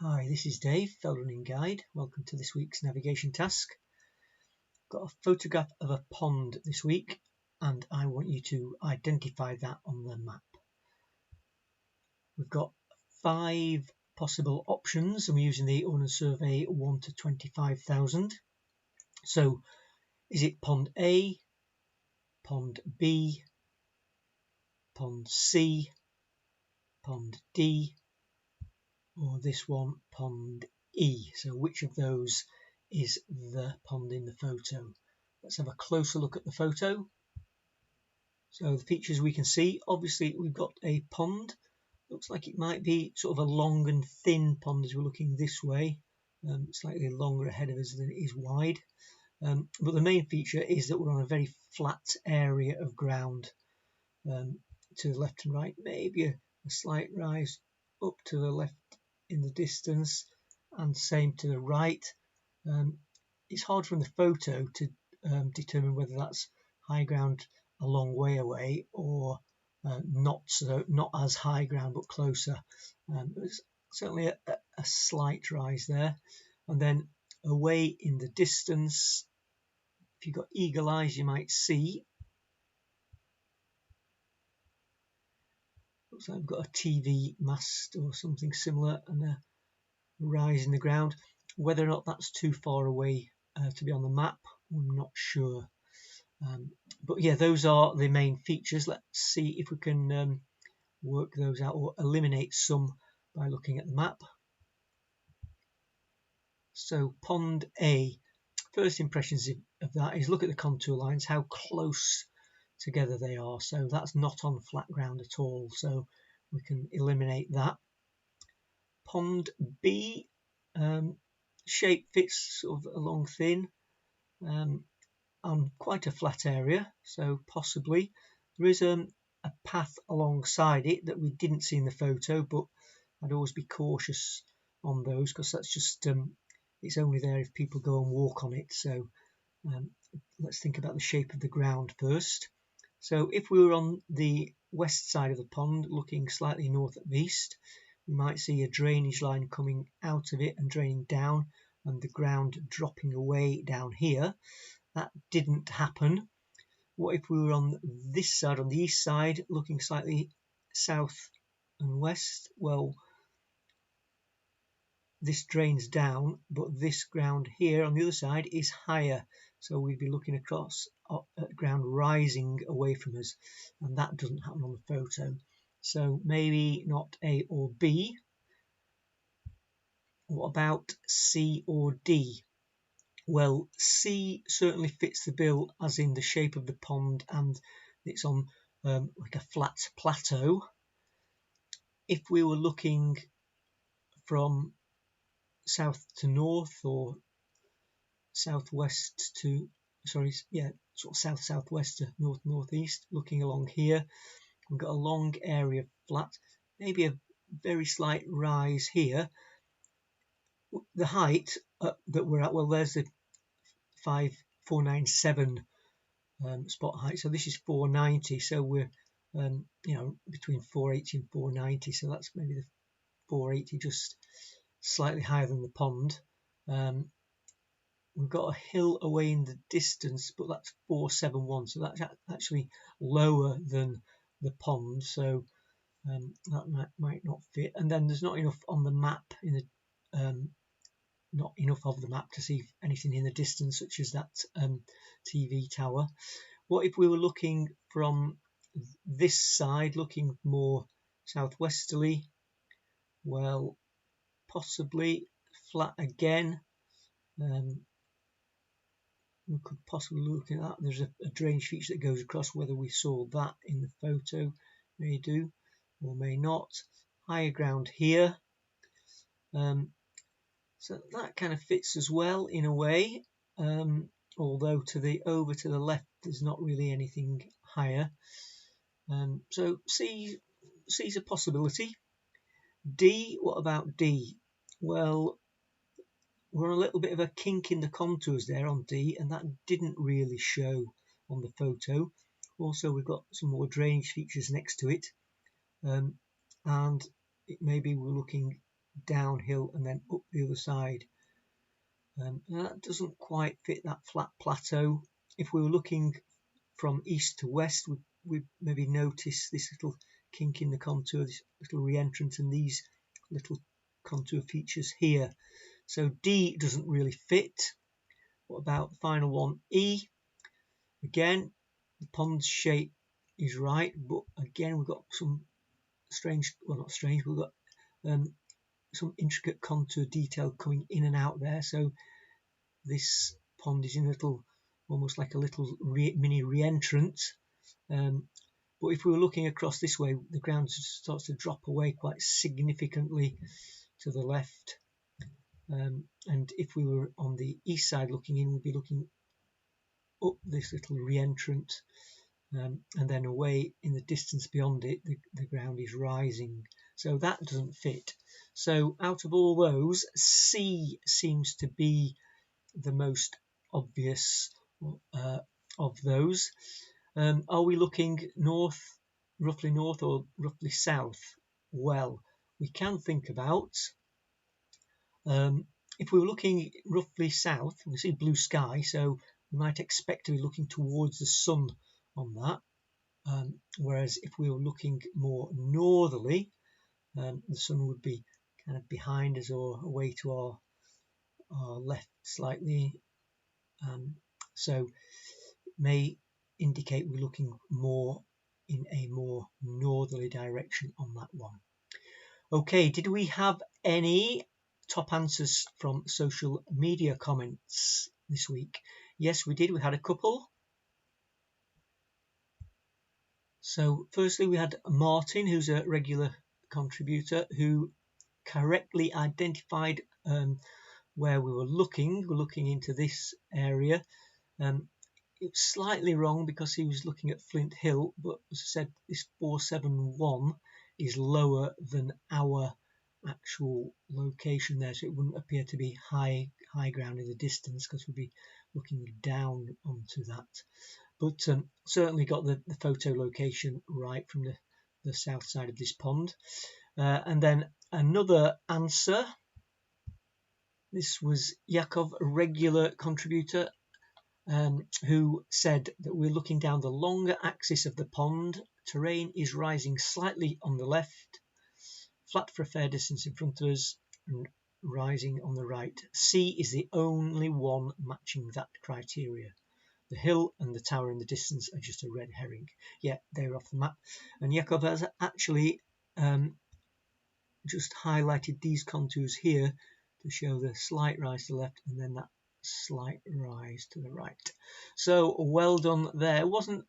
Hi, this is Dave, Fell Running Guide. Welcome to this week's navigation task. Got a photograph of a pond this week and I want you to identify that on the map. We've got 5 possible options and we're using the owner survey 1 to 25,000. So is it pond A, pond B, pond C, pond D, or this one, pond E? So which of those is the pond in the photo? Let's have a closer look at the photo. So the features we can see, obviously we've got a pond. Looks like it might be sort of a long and thin pond as we're looking this way. Slightly longer ahead of us than it is wide. But the main feature is that we're on a very flat area of ground. To the left and right, maybe a slight rise up to the left in the distance, and same to the right. It's hard from the photo to determine whether that's high ground a long way away or not as high ground but closer. There's certainly a slight rise there, and then away in the distance, if you've got eagle eyes, you might see looks like we've got a TV mast or something similar and a rise in the ground. Whether or not that's too far away to be on the map, I'm not sure. But yeah, those are the main features. Let's see if we can work those out or eliminate some by looking at the map. So pond A, first impressions of that is look at the contour lines, how close together they are. So that's not on flat ground at all, so we can eliminate that. Pond B, shape fits sort of along thin on quite a flat area, so possibly there is a path alongside it that we didn't see in the photo, but I'd always be cautious on those because that's just it's only there if people go and walk on it. So let's think about the shape of the ground first. So if we were on the west side of the pond looking slightly north of east, we might see a drainage line coming out of it and draining down and the ground dropping away down here. That didn't happen. What if we were on this side, on the east side, looking slightly south and west? Well, this drains down, but this ground here on the other side is higher, so we'd be looking across at ground rising away from us, and that doesn't happen on the photo. So maybe not A or B. What about C or D? Well, C certainly fits the bill, as in the shape of the pond, and it's on like a flat plateau. If we were looking from south to north or southwest to, sort of south-southwest to north-northeast, looking along here, we've got a long area of flat, maybe a very slight rise here. The height that we're at, well, there's the 497 spot height, so this is 490, so we're between 480 and 490, so that's maybe the 480, just slightly higher than the pond. We've got a hill away in the distance, but that's 471, so that's actually lower than the pond, so that might not fit. And then there's not enough on the map, not enough of the map to see anything in the distance, such as that TV tower. What if we were looking from this side, looking more southwesterly? Well, possibly flat again. We could possibly look at that. There's a drainage feature that goes across. Whether we saw that in the photo, may do or may not. Higher ground here. So that kind of fits as well in a way, although over to the left there's not really anything higher. So C's a possibility. D, what about D? Well, we're on a little bit of a kink in the contours there on D, and that didn't really show on the photo. Also, we've got some more drainage features next to it, and maybe we're looking downhill and then up the other side. That doesn't quite fit that flat plateau. If we were looking from east to west, we'd maybe notice this little kink in the contour, this little re-entrant, and these little contour features here. So D doesn't really fit. What about the final one, E? Again, the pond's shape is right, but again we've got some strange, well not strange, we've got some intricate contour detail coming in and out there. So this pond is in a little, almost like a little mini re-entrant. But if we were looking across this way, the ground starts to drop away quite significantly to the left. And if we were on the east side looking in, we'd be looking up this little re-entrant, and then away in the distance beyond it, the ground is rising. So that doesn't fit. So out of all those, C seems to be the most obvious of those. Are we looking north, roughly north, or roughly south? Well, we can think about, if we were looking roughly south, we see blue sky, so we might expect to be looking towards the sun on that. Whereas if we were looking more northerly, the sun would be kind of behind us or away to our left slightly. So it may indicate we're looking more in a more northerly direction on that one. Okay, did we have any top answers from social media comments this week? Yes, we did. We had a couple. So firstly, we had Martin, who's a regular contributor, who correctly identified where we were looking. We're looking into this area. It was slightly wrong because he was looking at Flint Hill, but as I said, this 471 is lower than our actual location there, so it wouldn't appear to be high ground in the distance because we'd be looking down onto that. But certainly got the photo location right from the south side of this pond. And then another answer. This was Yakov, a regular contributor, who said that we're looking down the longer axis of the pond. Terrain is rising slightly on the left, flat for a fair distance in front of us, and rising on the right. C is the only one matching that criteria. The hill and the tower in the distance are just a red herring. Yeah, they're off the map. And Yakov has actually just highlighted these contours here to show the slight rise to the left and then that slight rise to the right. So well done there. It wasn't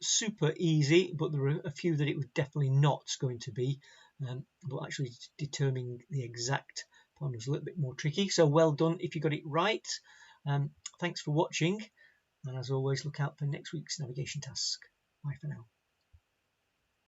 super easy, but there were a few that it was definitely not going to be. But actually determining the exact pond was a little bit more tricky. So well done if you got it right. Thanks for watching. And as always, look out for next week's navigation task. Bye for now.